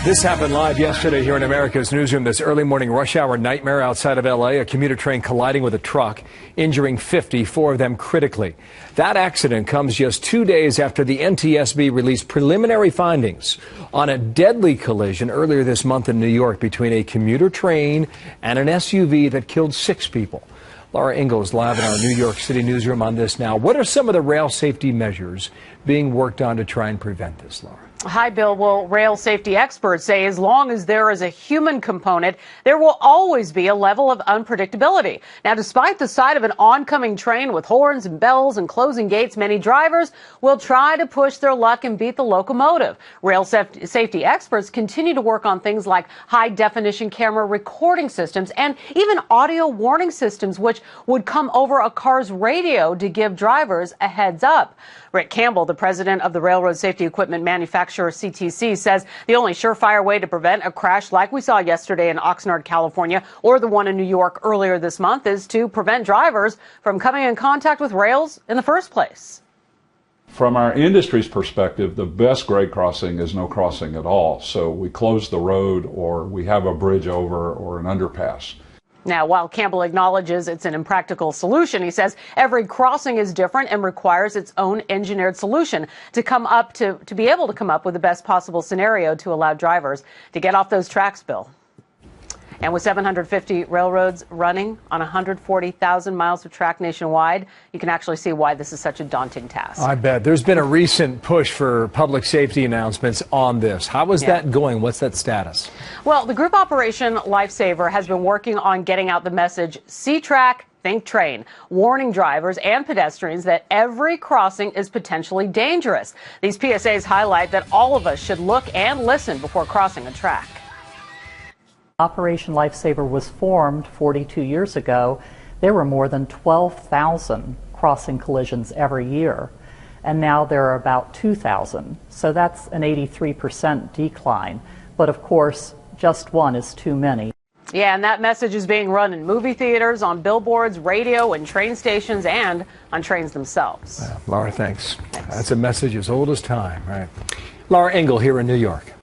This happened live yesterday here in America's Newsroom. This early morning rush hour nightmare outside of L.A., a commuter train colliding with a truck, injuring 50, four of them critically. That accident comes just 2 days after the NTSB released preliminary findings on a deadly collision earlier this month in New York between a commuter train and an SUV that killed 6 people. Laura Ingalls live in our New York City newsroom on this now. What are some of the rail safety measures being worked on to try and prevent this, Laura? Hi, Bill. Well, rail safety experts say as long as there is a human component, there will always be a level of unpredictability. Now, despite the sight of an oncoming train with horns and bells and closing gates, many drivers will try to push their luck and beat the locomotive. Rail safety experts continue to work on things like high-definition camera recording systems and even audio warning systems, which would come over a car's radio to give drivers a heads up. Rick Campbell, the president of the Railroad Safety Equipment Manufacturer CTC, says the only surefire way to prevent a crash like we saw yesterday in Oxnard, California, or the one in New York earlier this month is to prevent drivers from coming in contact with rails in the first place. From our industry's perspective, the best grade crossing is no crossing at all. So we close the road, or we have a bridge over, or an underpass. Now, while Campbell acknowledges it's an impractical solution, he says every crossing is different and requires its own engineered solution to be able to come up with the best possible scenario to allow drivers to get off those tracks, Bill. And with 750 railroads running on 140,000 miles of track nationwide, you can actually see why this is such a daunting task. I bet. There's been a recent push for public safety announcements on this. How is that going? What's that status? Well, the group Operation Lifesaver has been working on getting out the message, see track, think train, warning drivers and pedestrians that every crossing is potentially dangerous. These PSAs highlight that all of us should look and listen before crossing a track. Operation Lifesaver was formed 42 years ago. There were more than 12,000 crossing collisions every year, and now there are about 2,000. So that's an 83% decline. But of course, just one is too many. Yeah, and that message is being run in movie theaters, on billboards, radio, and train stations, and on trains themselves. Laura, thanks. That's a message as old as time, right? Laura Ingalls here in New York.